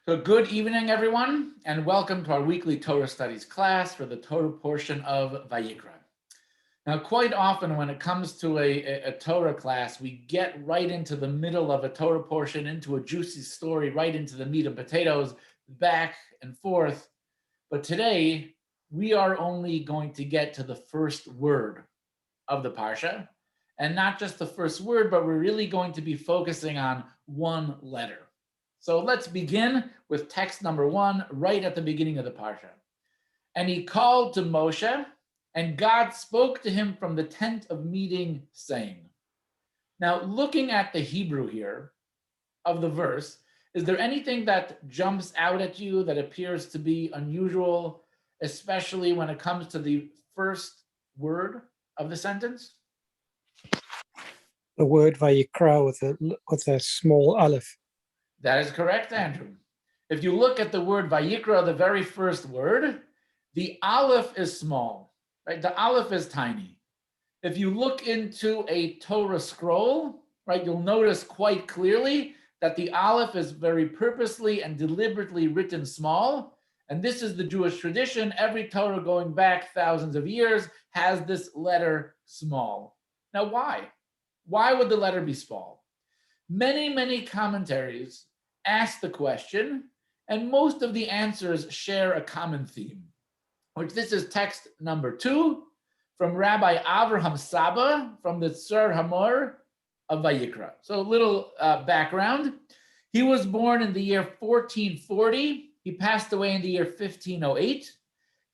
So good evening, everyone, and welcome to our weekly Torah studies class for the Torah portion of Vayikra. Now, quite often when it comes to a Torah class, we get right into the middle of a Torah portion, into a juicy story, right into the meat and potatoes, back and forth. But today, we are only going to get to the first word of the Parsha. And not just the first word, but we're really going to be focusing on one letter. So let's begin with text number 1, right at the beginning of the Parsha. And he called to Moshe, and God spoke to him from the tent of meeting, saying. Now, looking at the Hebrew here of the verse, is there anything that jumps out at you that appears to be unusual, especially when it comes to the first word of the sentence? The word Vayikra with a small aleph. That is correct, Andrew. If you look at the word Vayikra, the very first word, the aleph is small, right? The aleph is tiny. If you look into a Torah scroll, right, you'll notice quite clearly that the aleph is very purposely and deliberately written small. And this is the Jewish tradition. Every Torah going back thousands of years has this letter small. Now, why? Why would the letter be small? Many commentaries ask the question, and most of the answers share a common theme, which this is text number 2 from Rabbi Avraham Saba from the Tsar Hamor of Vayikra. So a little background. He was born in the year 1440. He passed away in the year 1508.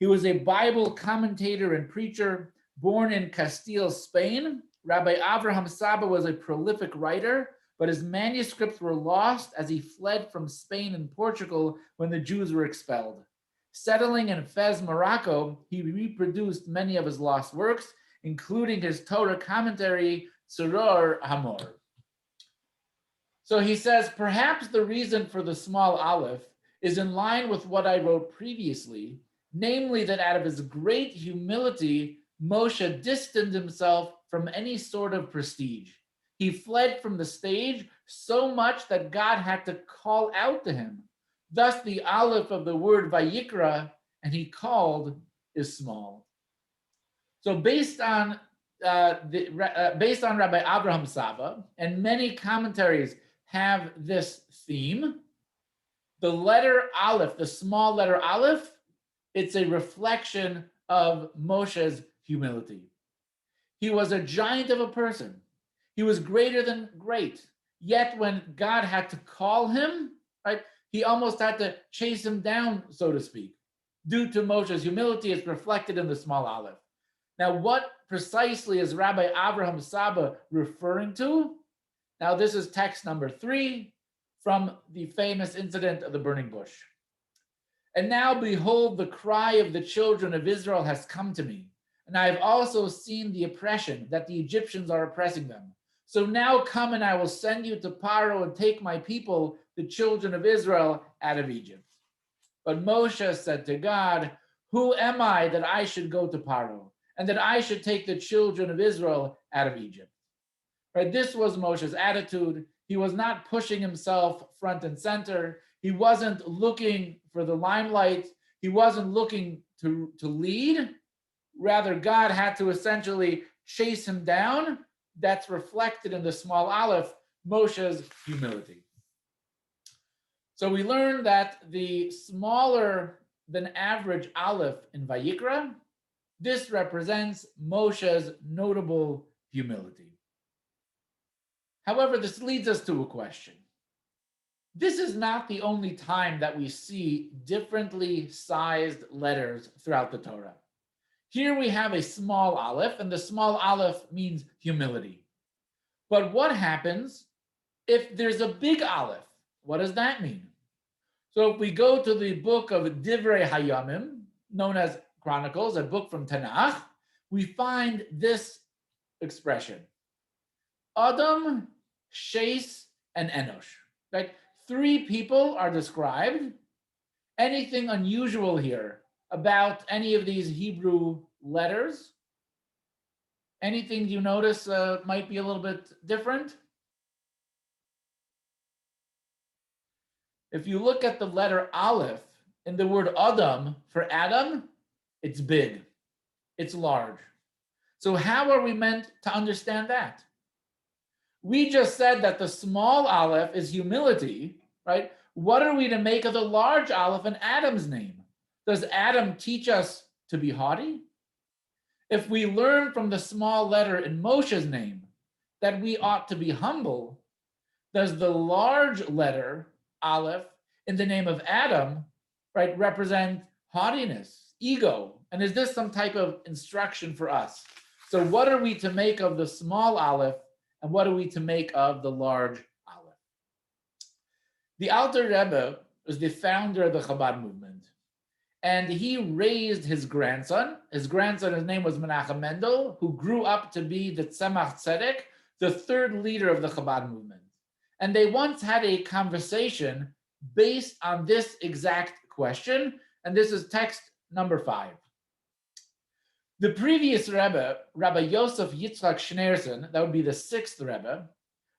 He was a Bible commentator and preacher born in Castile, Spain. Rabbi Avraham Saba was a prolific writer, but his manuscripts were lost as he fled from Spain and Portugal when the Jews were expelled. Settling in Fez, Morocco, he reproduced many of his lost works, including his Torah commentary, Tzoror Hamor. So he says, perhaps the reason for the small aleph is in line with what I wrote previously, namely that out of his great humility, Moshe distanced himself from any sort of prestige. He fled from the stage so much that God had to call out to him. Thus, the aleph of the word Vayikra, and he called, is small. So based on Rabbi Avraham Saba, and many commentaries have this theme, the letter aleph, the small letter aleph, it's a reflection of Moshe's humility. He was a giant of a person. He was greater than great. Yet when God had to call him, right, he almost had to chase him down, so to speak. Due to Moshe's humility, it's reflected in the small aleph. Now, what precisely is Rabbi Avraham Saba referring to? Now, this is text number 3 from the famous incident of the burning bush. And now, behold, the cry of the children of Israel has come to me. And I have also seen the oppression that the Egyptians are oppressing them. So now come and I will send you to Paro and take my people, the children of Israel, out of Egypt. But Moshe said to God, who am I that I should go to Paro and that I should take the children of Israel out of Egypt? Right? This was Moshe's attitude. He was not pushing himself front and center. He wasn't looking for the limelight. He wasn't looking to lead. Rather, God had to essentially chase him down. That's reflected in the small aleph, Moshe's humility. So we learn that the smaller than average aleph in Vayikra, this represents Moshe's notable humility. However, this leads us to a question. This is not the only time that we see differently sized letters throughout the Torah. Here we have a small aleph, and the small aleph means humility. But what happens if there's a big aleph? What does that mean? So if we go to the book of Divrei Hayamim, known as Chronicles, a book from Tanakh, we find this expression. Adam, Shes, and Enosh. Right? 3 people are described. Anything unusual here about any of these Hebrew letters? Anything you notice might be a little bit different? If you look at the letter Aleph in the word Adam for Adam, it's big, it's large. So how are we meant to understand that? We just said that the small Aleph is humility, right? What are we to make of the large Aleph in Adam's name? Does Adam teach us to be haughty? If we learn from the small letter in Moshe's name that we ought to be humble, does the large letter Aleph in the name of Adam, right, represent haughtiness, ego? And is this some type of instruction for us? So what are we to make of the small Aleph, and what are we to make of the large Aleph? The Alter Rebbe was the founder of the Chabad movement, and he raised his grandson. His name was Menachem Mendel, who grew up to be the Tzemach Tzedek, the third leader of the Chabad movement. And they once had a conversation based on this exact question, and this is text number 5. The previous Rebbe, Rabbi Yosef Yitzchak Schneerson, that would be the 6th Rebbe,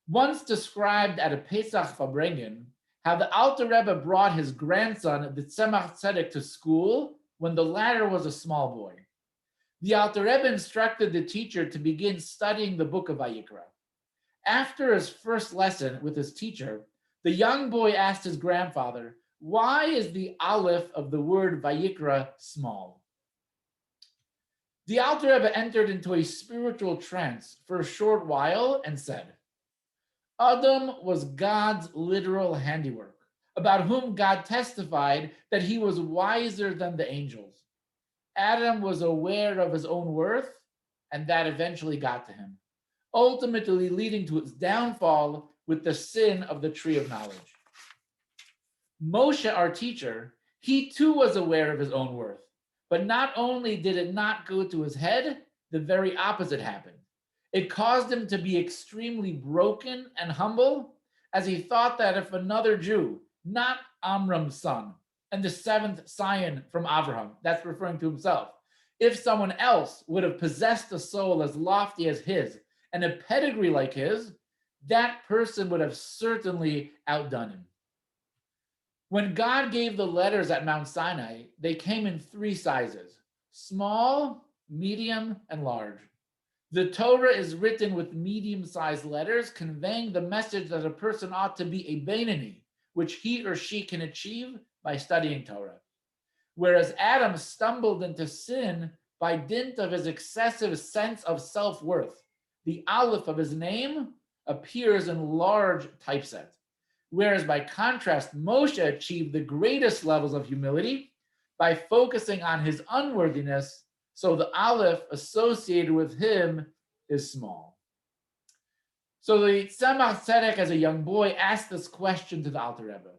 once described at a Pesach Farbrengen how the Alter Rebbe brought his grandson, the Tzemach Tzedek, to school when the latter was a small boy. The Alter Rebbe instructed the teacher to begin studying the book of Vayikra. After his first lesson with his teacher, the young boy asked his grandfather, "Why is the Aleph of the word Vayikra small?" The Alter Rebbe entered into a spiritual trance for a short while and said, Adam was God's literal handiwork, about whom God testified that he was wiser than the angels. Adam was aware of his own worth, and that eventually got to him, ultimately leading to its downfall with the sin of the tree of knowledge. Moshe, our teacher, he too was aware of his own worth, but not only did it not go to his head, the very opposite happened. It caused him to be extremely broken and humble, as he thought that if another Jew, not Amram's son, and the 7th scion from Abraham, that's referring to himself, if someone else would have possessed a soul as lofty as his and a pedigree like his, that person would have certainly outdone him. When God gave the letters at Mount Sinai, they came in 3 sizes: small, medium, and large. The Torah is written with medium-sized letters, conveying the message that a person ought to be a Beinoni, which he or she can achieve by studying Torah. Whereas Adam stumbled into sin by dint of his excessive sense of self-worth, the Aleph of his name appears in large typeset. Whereas by contrast, Moshe achieved the greatest levels of humility by focusing on his unworthiness, so the Aleph associated with him is small. So the Tzemach Tzedek, as a young boy, asked this question to the Alter Rebbe.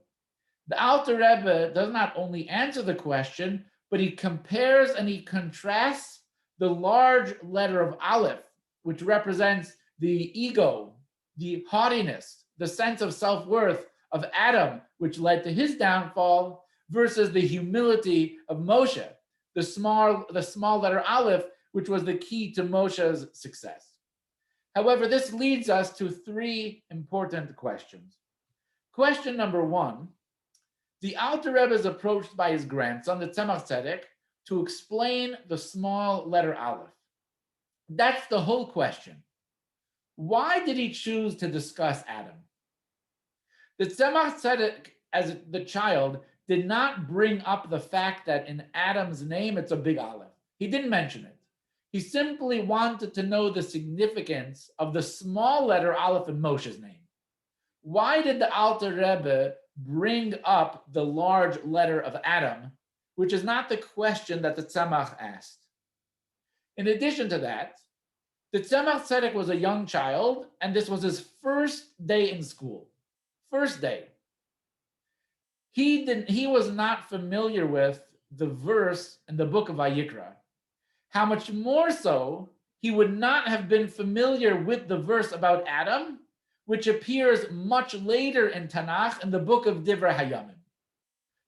The Alter Rebbe does not only answer the question, but he compares and he contrasts the large letter of Aleph, which represents the ego, the haughtiness, the sense of self-worth of Adam, which led to his downfall, versus the humility of Moshe, the small letter Aleph, which was the key to Moshe's success. However, this leads us to 3 important questions. Question number 1, the Alter Rebbe is approached by his grandson, the Tzemach Tzedek, to explain the small letter Aleph. That's the whole question. Why did he choose to discuss Adam? The Tzemach Tzedek, as the child, did not bring up the fact that in Adam's name it's a big Aleph. He didn't mention it. He simply wanted to know the significance of the small letter Aleph in Moshe's name. Why did the Alter Rebbe bring up the large letter of Adam, which is not the question that the Tzemach asked? In addition to that, the Tzemach Tzedek was a young child, and this was his first day in school. First day. He was not familiar with the verse in the book of Vayikra. How much more so, he would not have been familiar with the verse about Adam, which appears much later in Tanakh in the book of Divrei Hayamim.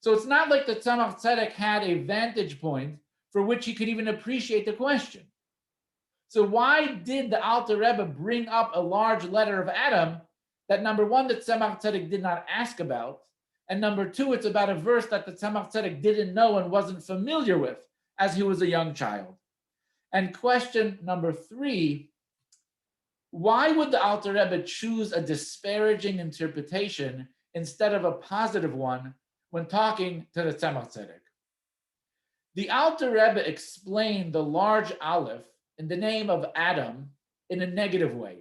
So it's not like the Tzemach Tzedek had a vantage point for which he could even appreciate the question. So why did the Alter Rebbe bring up a large letter of Adam that, number 1, the Tzemach Tzedek did not ask about, And number two, it's about a verse that the Tzemach Tzedek didn't know and wasn't familiar with as he was a young child. And question number three, why would the Alter Rebbe choose a disparaging interpretation instead of a positive one when talking to the Tzemach Tzedek? The Alter Rebbe explained the large Aleph in the name of Adam in a negative way.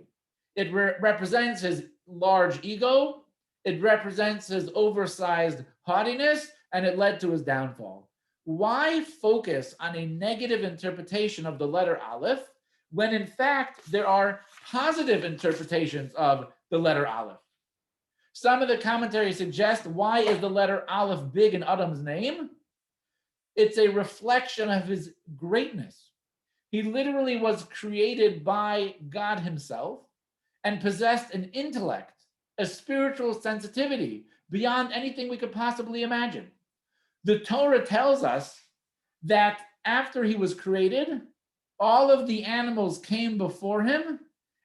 It represents his large ego, it represents his oversized haughtiness, and it led to his downfall. Why focus on a negative interpretation of the letter Aleph when in fact there are positive interpretations of the letter Aleph? Some of the commentaries suggest, why is the letter Aleph big in Adam's name? It's a reflection of his greatness. He literally was created by God himself and possessed an intellect, a spiritual sensitivity beyond anything we could possibly imagine. The Torah tells us that after he was created, all of the animals came before him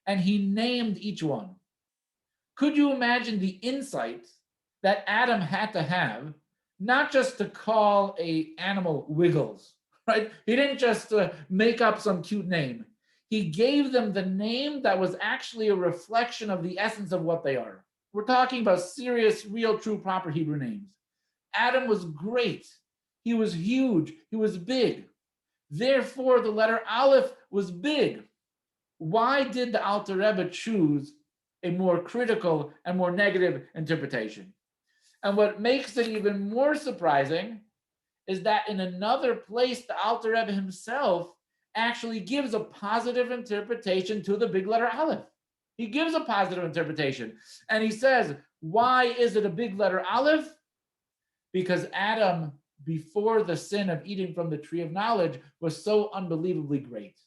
and he named each one. Could you imagine the insight that Adam had to have, not just to call an animal Wiggles, right? He didn't just make up some cute name. He gave them the name that was actually a reflection of the essence of what they are. We're talking about serious, real, true, proper Hebrew names. Adam was great. He was huge. He was big. Therefore, the letter Aleph was big. Why did the Alter Rebbe choose a more critical and more negative interpretation? And what makes it even more surprising is that in another place, the Alter Rebbe himself actually gives a positive interpretation to the big letter Aleph. He gives a positive interpretation. And he says, why is it a big letter Aleph? Because Adam, before the sin of eating from the tree of knowledge, was so unbelievably great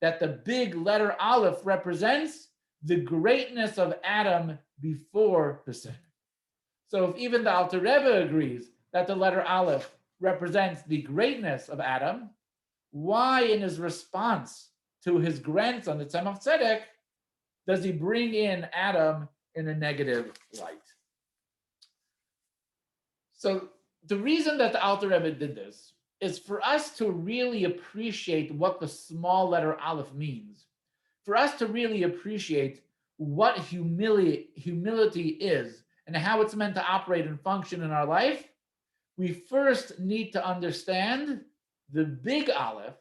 that the big letter Aleph represents the greatness of Adam before the sin. So if even the Alter Rebbe agrees that the letter Aleph represents the greatness of Adam, why in his response to his grandson, the Tzemach Tzedek, does he bring in Adam in a negative light? So the reason that the Alter Rebbe did this is for us to really appreciate what the small letter Aleph means, for us to really appreciate what humility is and how it's meant to operate and function in our life. We first need to understand the big Aleph.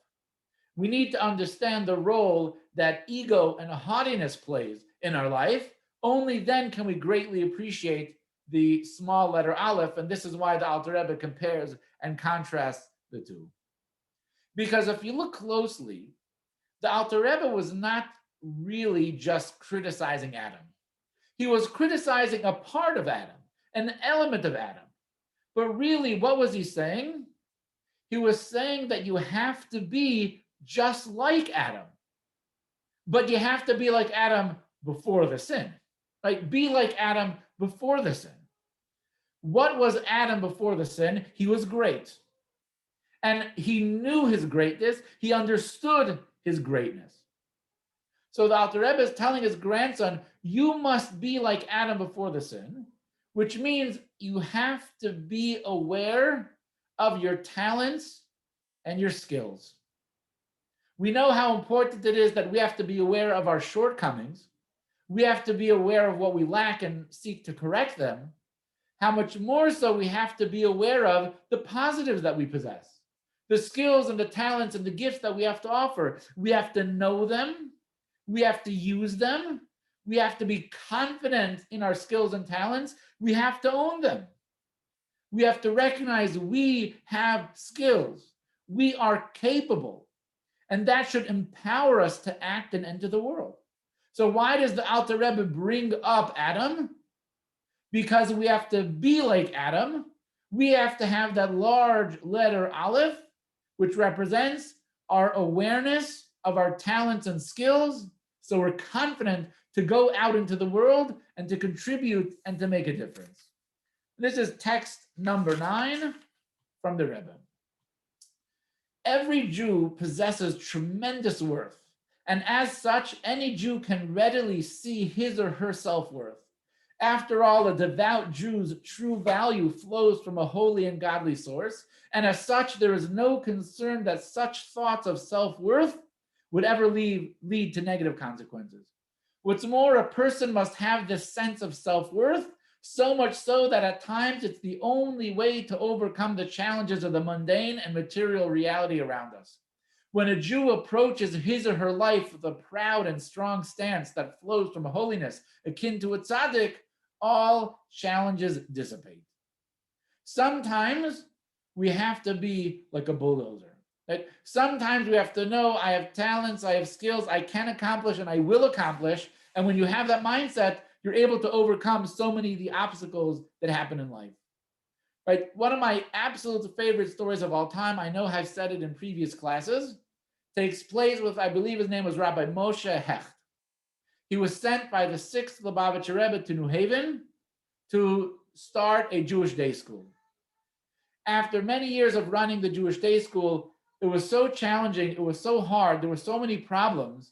We need to understand the role that ego and haughtiness plays in our life. Only then can we greatly appreciate the small letter Aleph, and this is why the Alter Rebbe compares and contrasts the two. Because if you look closely, the Alter Rebbe was not really just criticizing Adam. He was criticizing a part of Adam, an element of Adam. But really, what was he saying? He was saying that you have to be just like Adam, but you have to be like Adam before the sin. Like, be like Adam before the sin. What was Adam before the sin? He was great. And he knew his greatness. He understood his greatness. So the Alter Rebbe is telling his grandson, you must be like Adam before the sin, which means you have to be aware of your talents and your skills. We know how important it is that we have to be aware of our shortcomings. We have to be aware of what we lack and seek to correct them. How much more so we have to be aware of the positives that we possess, the skills and the talents and the gifts that we have to offer. We have to know them. We have to use them. We have to be confident in our skills and talents. We have to own them. We have to recognize we have skills. We are capable. And that should empower us to act and enter the world. So why does the Alter Rebbe bring up Adam? Because we have to be like Adam. We have to have that large letter Aleph, which represents our awareness of our talents and skills. So we're confident to go out into the world and to contribute and to make a difference. This is text number 9 from the Rebbe. Every Jew possesses tremendous worth, and as such, any Jew can readily see his or her self-worth. After all, a devout Jew's true value flows from a holy and godly source, and as such, there is no concern that such thoughts of self-worth would ever lead to negative consequences. What's more, a person must have this sense of self-worth, so much so that at times it's the only way to overcome the challenges of the mundane and material reality around us. When a Jew approaches his or her life with a proud and strong stance that flows from holiness akin to a tzaddik, all challenges dissipate. Sometimes we have to be like a bulldozer. Right? Sometimes we have to know I have talents, I have skills, I can accomplish and I will accomplish. And when you have that mindset, you're able to overcome so many of the obstacles that happen in life. Right? One of my absolute favorite stories of all time, I know I've said it in previous classes, takes place with, I believe his name was Rabbi Moshe Hecht. He was sent by the 6th Lubavitcher Rebbe to New Haven to start a Jewish day school. After many years of running the Jewish day school, it was so challenging, it was so hard, there were so many problems,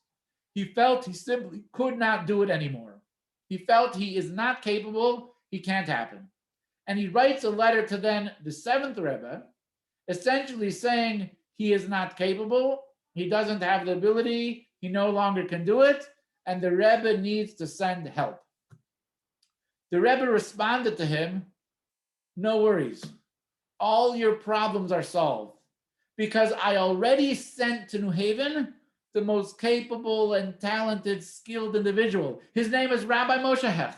he felt he simply could not do it anymore. He felt he is not capable, he can't happen. And he writes a letter to then the 7th Rebbe, essentially saying he is not capable, he doesn't have the ability, he no longer can do it, and the Rebbe needs to send help. The Rebbe responded to him, no worries, all your problems are solved, because I already sent to New Haven the most capable and talented, skilled individual. His name is Rabbi Moshe Hecht.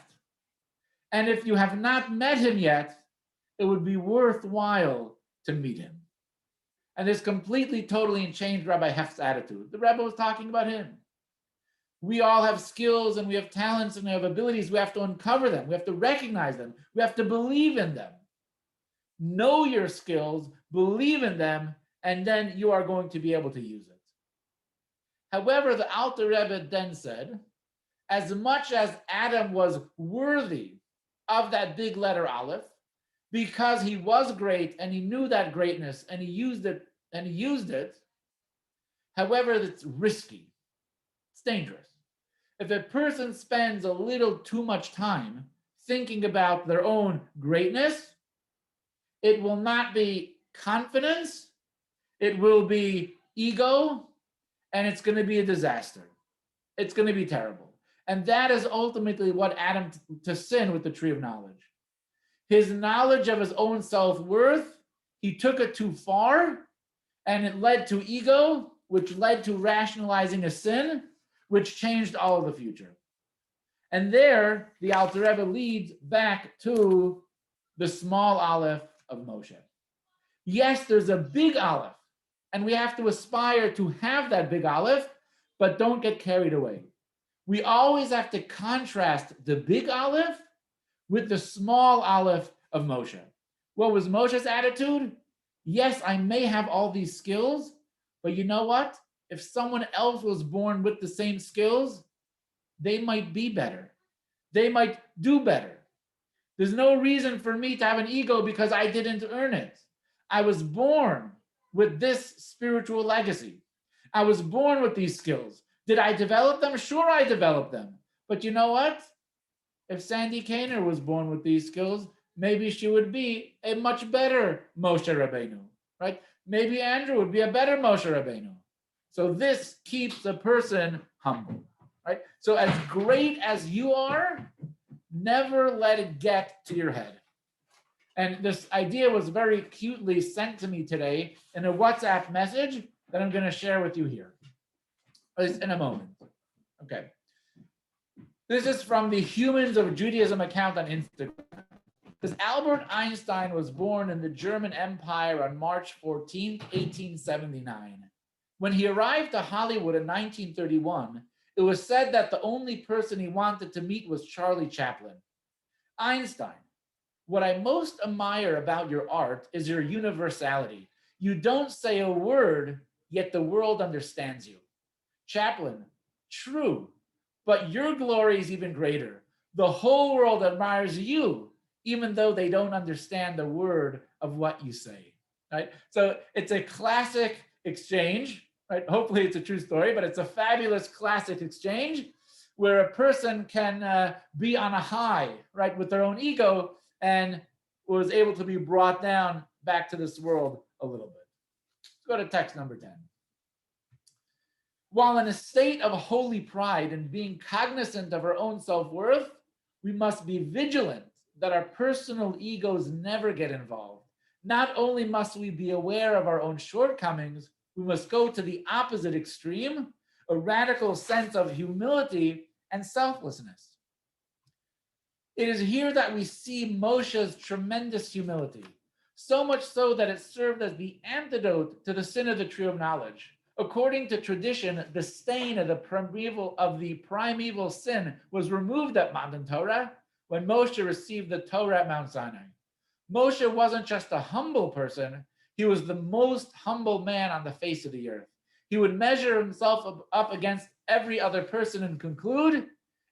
And if you have not met him yet, it would be worthwhile to meet him. And this completely, totally changed Rabbi Hecht's attitude. The Rebbe was talking about him. We all have skills and we have talents and we have abilities. We have to uncover them. We have to recognize them. We have to believe in them. Know your skills, believe in them, and then you are going to be able to use it. However, the Alter Rebbe then said, as much as Adam was worthy of that big letter Aleph, because he was great and he knew that greatness and he used it, however, it's risky, it's dangerous. If a person spends a little too much time thinking about their own greatness, it will not be confidence, it will be ego, and it's going to be a disaster. It's going to be terrible. And that is ultimately what Adam to sin with the tree of knowledge. His knowledge of his own self-worth, he took it too far, and it led to ego, which led to rationalizing a sin, which changed all of the future. And there, the Alter Rebbe leads back to the small Aleph of Moshe. Yes, there's a big Aleph, and we have to aspire to have that big Aleph, but don't get carried away. We always have to contrast the big Aleph with the small Aleph of Moshe. What was Moshe's attitude? Yes, I may have all these skills, but you know what? If someone else was born with the same skills, they might be better. They might do better. There's no reason for me to have an ego because I didn't earn it. I was born with this spiritual legacy. I was born with these skills. Did I develop them? Sure, I developed them. But you know what? If Sandy Kainer was born with these skills, maybe she would be a much better Moshe Rabbeinu, right? Maybe Andrew would be a better Moshe Rabbeinu. So this keeps a person humble, right? So as great as you are, never let it get to your head. And this idea was very cutely sent to me today in a WhatsApp message that I'm going to share with you here in a moment. Okay. This is from the Humans of Judaism account on Instagram. Because Albert Einstein was born in the German Empire on March 14, 1879. When he arrived to Hollywood in 1931, it was said that the only person he wanted to meet was Charlie Chaplin. Einstein, what I most admire about your art is your universality. You don't say a word, yet the world understands you. Chaplin, true, but your glory is even greater. The whole world admires you, even though they don't understand the word of what you say, right? So it's a classic exchange, right? Hopefully it's a true story, but it's a fabulous classic exchange where a person can be on a high, right, with their own ego, and was able to be brought down back to this world a little bit. Let's go to text number 10. While in a state of holy pride and being cognizant of our own self-worth, we must be vigilant that our personal egos never get involved. Not only must we be aware of our own shortcomings, we must go to the opposite extreme, a radical sense of humility and selflessness. It is here that we see Moshe's tremendous humility, so much so that it served as the antidote to the sin of the tree of knowledge. According to tradition, the stain of the primeval sin was removed at Mount Torah when Moshe received the Torah at Mount Sinai. Moshe wasn't just a humble person, he was the most humble man on the face of the earth. He would measure himself up against every other person and conclude,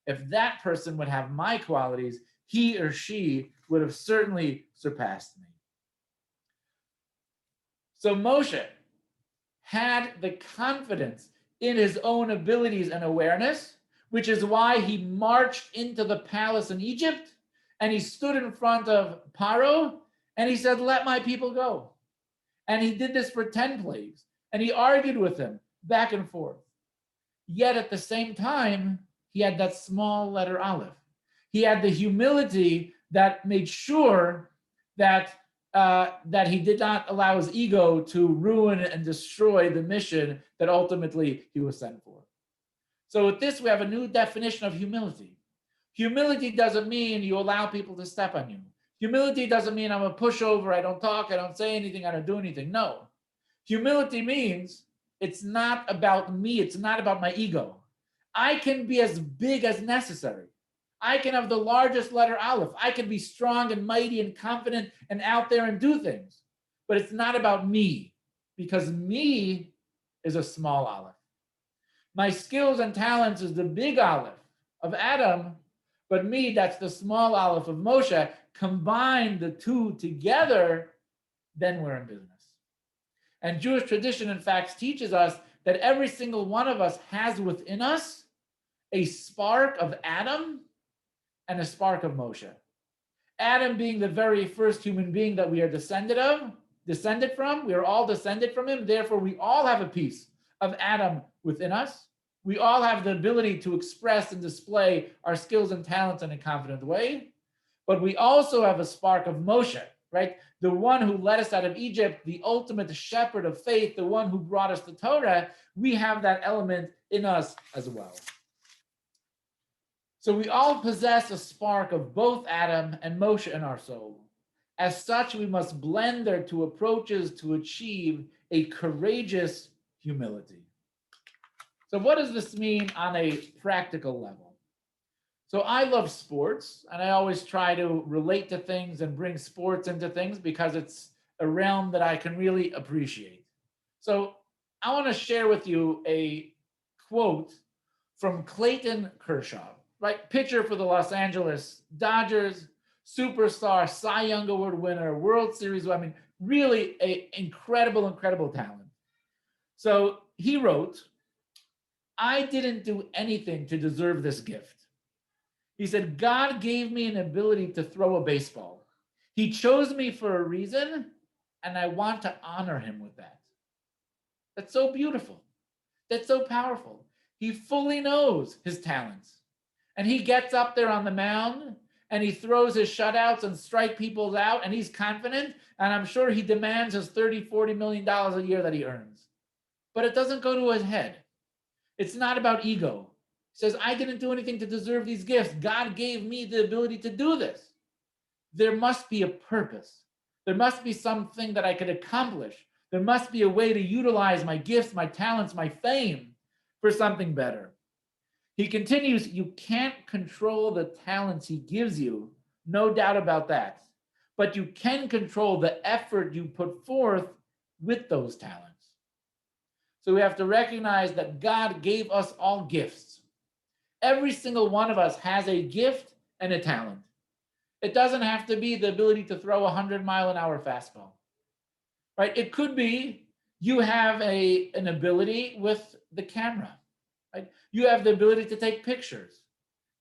if that person would have my qualities, he or she would have certainly surpassed me. So Moshe had the confidence in his own abilities and awareness, which is why he marched into the palace in Egypt and he stood in front of Paro and he said, let my people go. And he did this for 10 plagues and he argued with him back and forth. Yet at the same time, he had that small letter Aleph. He had the humility that made sure that he did not allow his ego to ruin and destroy the mission that ultimately he was sent for. So with this, we have a new definition of humility. Humility doesn't mean you allow people to step on you. Humility doesn't mean I'm a pushover, I don't talk, I don't say anything, I don't do anything. No. Humility means it's not about me, it's not about my ego. I can be as big as necessary. I can have the largest letter Aleph. I can be strong and mighty and confident and out there and do things. But it's not about me, because me is a small Aleph. My skills and talents is the big Aleph of Adam, but me, that's the small Aleph of Moshe. Combine the two together, then we're in business. And Jewish tradition, in fact, teaches us that every single one of us has within us a spark of Adam and a spark of Moshe. Adam being the very first human being that we are descended from. We are all descended from him. Therefore, we all have a piece of Adam within us. We all have the ability to express and display our skills and talents in a confident way. But we also have a spark of Moshe, right? The one who led us out of Egypt, the ultimate shepherd of faith, the one who brought us the Torah. We have that element in us as well. So we all possess a spark of both Adam and Moshe in our soul. As such, we must blend their two approaches to achieve a courageous humility. So what does this mean on a practical level? So I love sports, and I always try to relate to things and bring sports into things because it's a realm that I can really appreciate. So I want to share with you a quote from Clayton Kershaw, right? Pitcher for the Los Angeles Dodgers, superstar, Cy Young Award winner, World Series. I mean, really an incredible talent. So he wrote, I didn't do anything to deserve this gift. He said, God gave me an ability to throw a baseball. He chose me for a reason, and I want to honor him with that. That's so beautiful. That's so powerful. He fully knows his talents. And he gets up there on the mound, and he throws his shutouts and strike people out, and he's confident, and I'm sure he demands his $30-40 million a year that he earns. But it doesn't go to his head. It's not about ego. He says, I didn't do anything to deserve these gifts. God gave me the ability to do this. There must be a purpose. There must be something that I could accomplish. There must be a way to utilize my gifts, my talents, my fame for something better. He continues, you can't control the talents he gives you, no doubt about that. But you can control the effort you put forth with those talents. So we have to recognize that God gave us all gifts. Every single one of us has a gift and a talent. It doesn't have to be the ability to throw a 100-mile-an-hour fastball, right? It could be you have an ability with the camera. right? You have the ability to take pictures,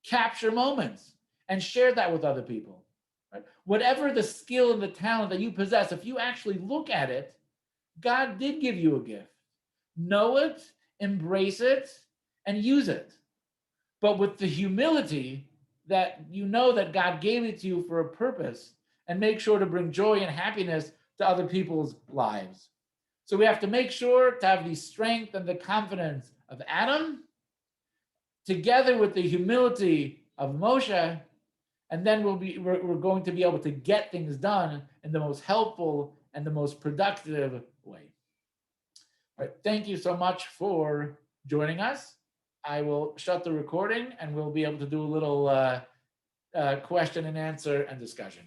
capture moments, and share that with other people. Right? Whatever the skill and the talent that you possess, if you actually look at it, God did give you a gift. Know it, embrace it, and use it. But with the humility that you know that God gave it to you for a purpose, and make sure to bring joy and happiness to other people's lives. So we have to make sure to have the strength and the confidence of Adam, together with the humility of Moshe, and then we're going to be able to get things done in the most helpful and the most productive way. All right, thank you so much for joining us. I will shut the recording and we'll be able to do a little question and answer and discussion.